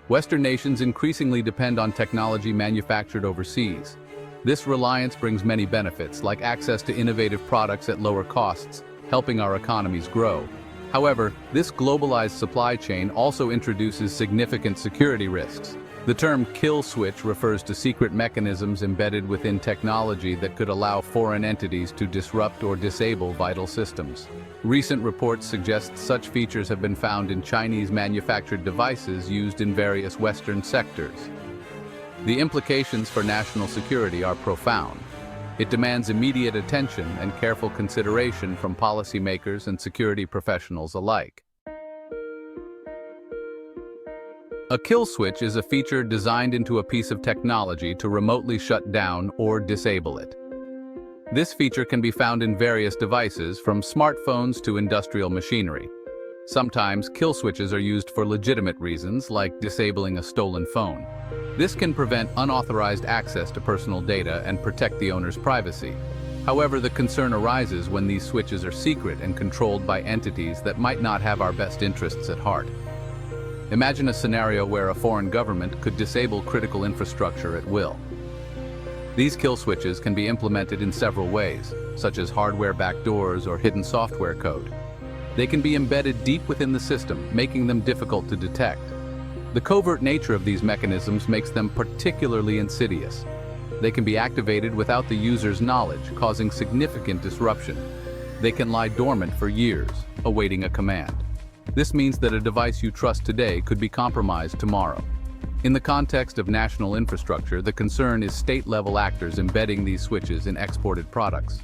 Western nations increasingly depend on technology manufactured overseas. This reliance brings many benefits, like access to innovative products at lower costs, helping our economies grow. However, this globalized supply chain also introduces significant security risks. The term kill switch refers to secret mechanisms embedded within technology that could allow foreign entities to disrupt or disable vital systems. Recent reports suggest such features have been found in Chinese manufactured devices used in various Western sectors. The implications for national security are profound. It demands immediate attention and careful consideration from policymakers and security professionals alike. A kill switch is a feature designed into a piece of technology to remotely shut down or disable it. This feature can be found in various devices, from smartphones to industrial machinery. Sometimes kill switches are used for legitimate reasons, like disabling a stolen phone. This can prevent unauthorized access to personal data and protect the owner's privacy. However, the concern arises when these switches are secret and controlled by entities that might not have our best interests at heart. Imagine a scenario where a foreign government could disable critical infrastructure at will. These kill switches can be implemented in several ways, such as hardware backdoors or hidden software code. They can be embedded deep within the system, making them difficult to detect. The covert nature of these mechanisms makes them particularly insidious. They can be activated without the user's knowledge, causing significant disruption. They can lie dormant for years, awaiting a command. This means that a device you trust today could be compromised tomorrow. In the context of national infrastructure, the concern is state-level actors embedding these switches in exported products.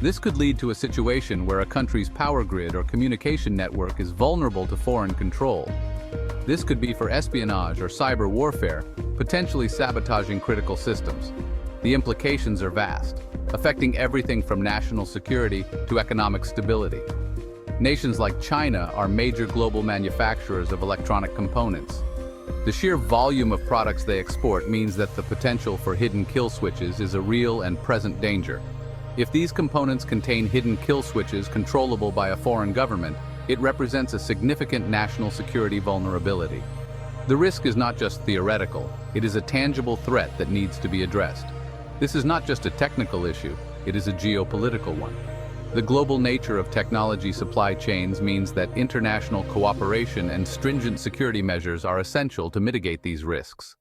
This could lead to a situation where a country's power grid or communication network is vulnerable to foreign control. This could be for espionage or cyber warfare, potentially sabotaging critical systems. The implications are vast, affecting everything from national security to economic stability. Nations like China are major global manufacturers of electronic components. The sheer volume of products they export means that the potential for hidden kill switches is a real and present danger. If these components contain hidden kill switches controllable by a foreign government, it represents a significant national security vulnerability. The risk is not just theoretical, it is a tangible threat that needs to be addressed. This is not just a technical issue, it is a geopolitical one. The global nature of technology supply chains means that international cooperation and stringent security measures are essential to mitigate these risks.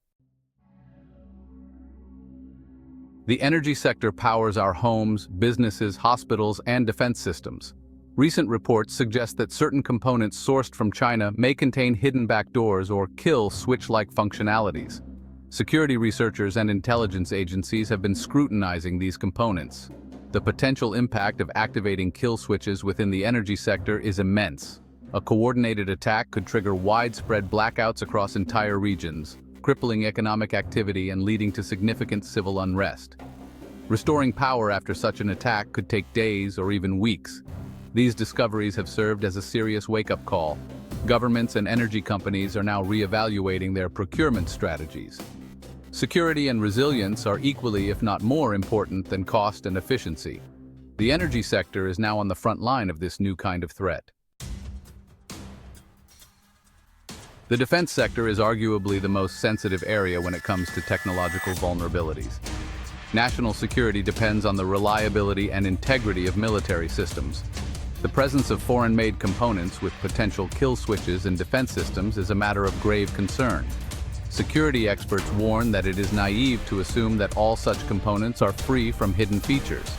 The energy sector powers our homes, businesses, hospitals, and defense systems. Recent reports suggest that certain components sourced from China may contain hidden backdoors or kill switch-like functionalities. Security researchers and intelligence agencies have been scrutinizing these components. The potential impact of activating kill switches within the energy sector is immense. A coordinated attack could trigger widespread blackouts across entire regions, crippling economic activity and leading to significant civil unrest. Restoring power after such an attack could take days or even weeks. These discoveries have served as a serious wake-up call. Governments and energy companies are now re-evaluating their procurement strategies. Security and resilience are equally, if not more, important than cost and efficiency. The energy sector is now on the front line of this new kind of threat. The defense sector is arguably the most sensitive area when it comes to technological vulnerabilities. National security depends on the reliability and integrity of military systems. The presence of foreign-made components with potential kill switches in defense systems is a matter of grave concern. Security experts warn that it is naive to assume that all such components are free from hidden features.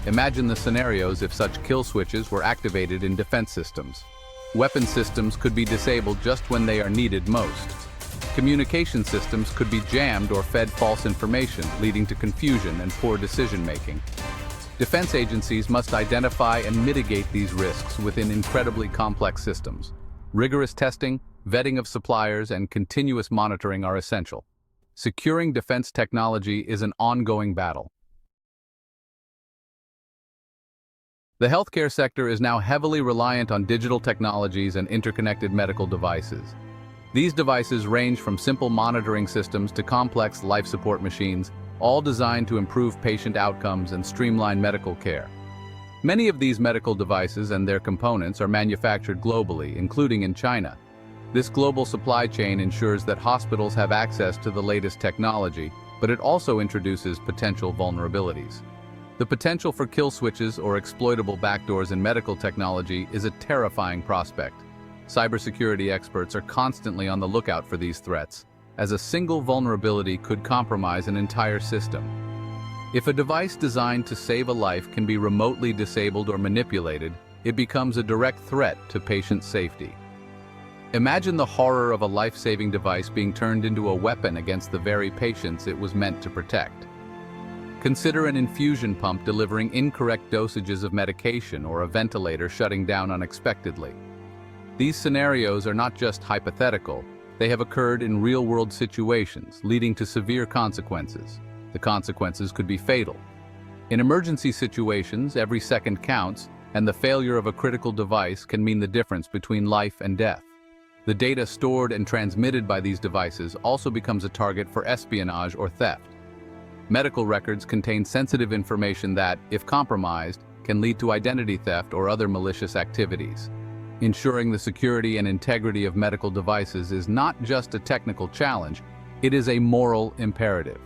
Imagine the scenarios if such kill switches were activated in defense systems. Weapon systems could be disabled just when they are needed most. Communication systems could be jammed or fed false information, leading to confusion and poor decision-making. Defense agencies must identify and mitigate these risks within incredibly complex systems. Rigorous testing, vetting of suppliers, and continuous monitoring are essential. Securing defense technology is an ongoing battle. The healthcare sector is now heavily reliant on digital technologies and interconnected medical devices. These devices range from simple monitoring systems to complex life support machines, all designed to improve patient outcomes and streamline medical care. Many of these medical devices and their components are manufactured globally, including in China. This global supply chain ensures that hospitals have access to the latest technology, but it also introduces potential vulnerabilities. The potential for kill switches or exploitable backdoors in medical technology is a terrifying prospect. Cybersecurity experts are constantly on the lookout for these threats, as a single vulnerability could compromise an entire system. If a device designed to save a life can be remotely disabled or manipulated, it becomes a direct threat to patient safety. Imagine the horror of a life-saving device being turned into a weapon against the very patients it was meant to protect. Consider an infusion pump delivering incorrect dosages of medication or a ventilator shutting down unexpectedly. These scenarios are not just hypothetical, they have occurred in real-world situations, leading to severe consequences. The consequences could be fatal. In emergency situations, every second counts, and the failure of a critical device can mean the difference between life and death. The data stored and transmitted by these devices also becomes a target for espionage or theft. Medical records contain sensitive information that, if compromised, can lead to identity theft or other malicious activities. Ensuring the security and integrity of medical devices is not just a technical challenge, it is a moral imperative.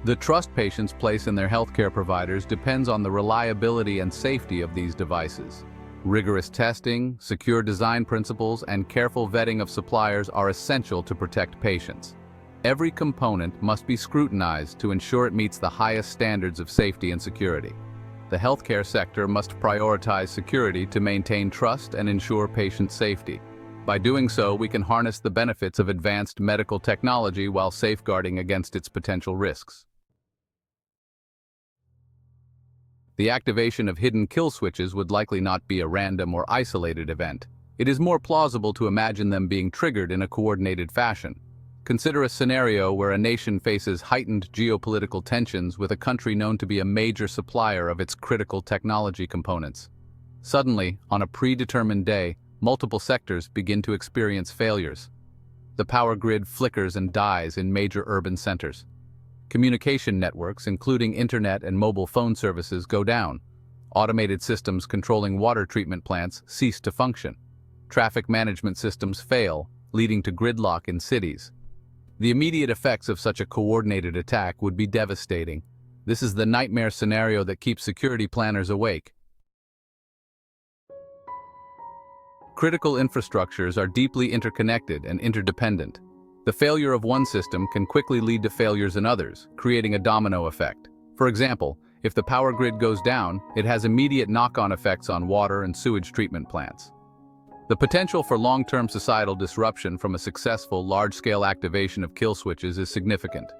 The trust patients place in their healthcare providers depends on the reliability and safety of these devices. Rigorous testing, secure design principles, and careful vetting of suppliers are essential to protect patients. Every component must be scrutinized to ensure it meets the highest standards of safety and security. The healthcare sector must prioritize security to maintain trust and ensure patient safety. By doing so, we can harness the benefits of advanced medical technology while safeguarding against its potential risks. The activation of hidden kill switches would likely not be a random or isolated event. It is more plausible to imagine them being triggered in a coordinated fashion. Consider a scenario where a nation faces heightened geopolitical tensions with a country known to be a major supplier of its critical technology components. Suddenly, on a predetermined day, multiple sectors begin to experience failures. The power grid flickers and dies in major urban centers. Communication networks, including internet and mobile phone services, go down. Automated systems controlling water treatment plants cease to function. Traffic management systems fail, leading to gridlock in cities. The immediate effects of such a coordinated attack would be devastating. This is the nightmare scenario that keeps security planners awake. Critical infrastructures are deeply interconnected and interdependent. The failure of one system can quickly lead to failures in others, creating a domino effect. For example, if the power grid goes down, it has immediate knock-on effects on water and sewage treatment plants. The potential for long-term societal disruption from a successful, large-scale activation of kill switches is significant.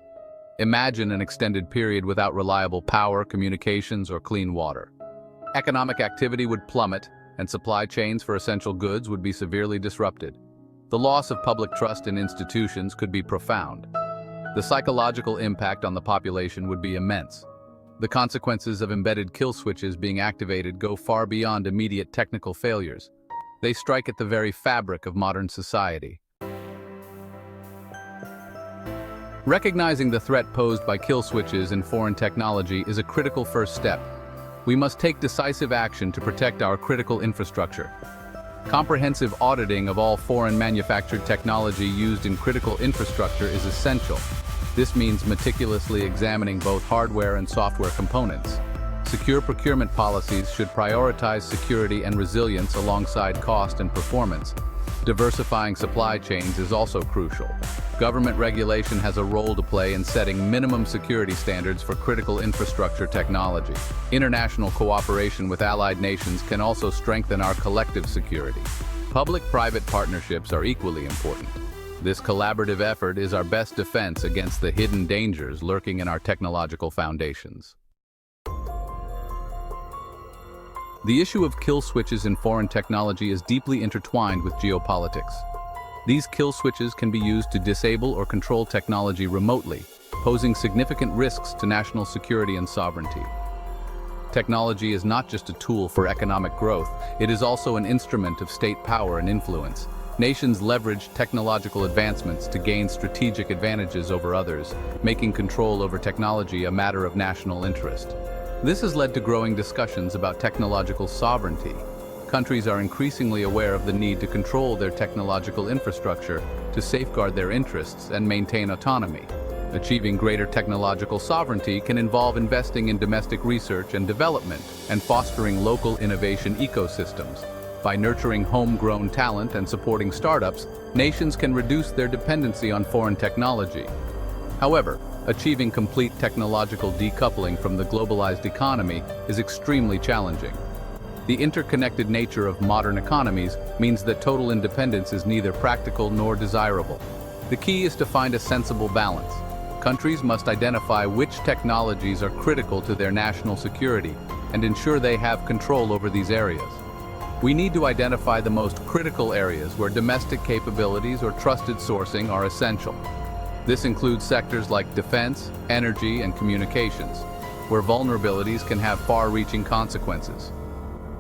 Imagine an extended period without reliable power, communications, or clean water. Economic activity would plummet, and supply chains for essential goods would be severely disrupted. The loss of public trust in institutions could be profound. The psychological impact on the population would be immense. The consequences of embedded kill switches being activated go far beyond immediate technical failures. They strike at the very fabric of modern society. Recognizing the threat posed by kill switches in foreign technology is a critical first step. We must take decisive action to protect our critical infrastructure. Comprehensive auditing of all foreign manufactured technology used in critical infrastructure is essential. This means meticulously examining both hardware and software components. Secure procurement policies should prioritize security and resilience alongside cost and performance. Diversifying supply chains is also crucial. Government regulation has a role to play in setting minimum security standards for critical infrastructure technology. International cooperation with allied nations can also strengthen our collective security. Public-private partnerships are equally important. This collaborative effort is our best defense against the hidden dangers lurking in our technological foundations. The issue of kill switches in foreign technology is deeply intertwined with geopolitics. These kill switches can be used to disable or control technology remotely, posing significant risks to national security and sovereignty. Technology is not just a tool for economic growth, it is also an instrument of state power and influence. Nations leverage technological advancements to gain strategic advantages over others, making control over technology a matter of national interest. This has led to growing discussions about technological sovereignty. countries are increasingly aware of the need to control their technological infrastructure to safeguard their interests and maintain autonomy. Achieving greater technological sovereignty can involve investing in domestic research and development and fostering local innovation ecosystems. By nurturing homegrown talent and supporting startups, nations can reduce their dependency on foreign technology. However, achieving complete technological decoupling from the globalized economy is extremely challenging. The interconnected nature of modern economies means that total independence is neither practical nor desirable. The key is to find a sensible balance. Countries must identify which technologies are critical to their national security and ensure they have control over these areas. We need to identify the most critical areas where domestic capabilities or trusted sourcing are essential. This includes sectors like defense, energy, and communications, where vulnerabilities can have far-reaching consequences.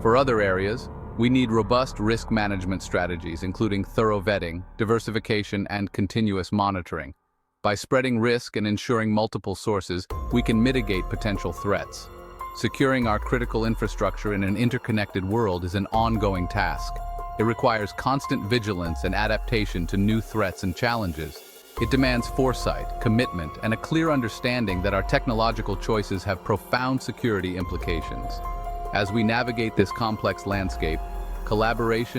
For other areas, we need robust risk management strategies, including thorough vetting, diversification, and continuous monitoring. By spreading risk and ensuring multiple sources, we can mitigate potential threats. Securing our critical infrastructure in an interconnected world is an ongoing task. It requires constant vigilance and adaptation to new threats and challenges. It demands foresight, commitment, and a clear understanding that our technological choices have profound security implications. As we navigate this complex landscape, collaboration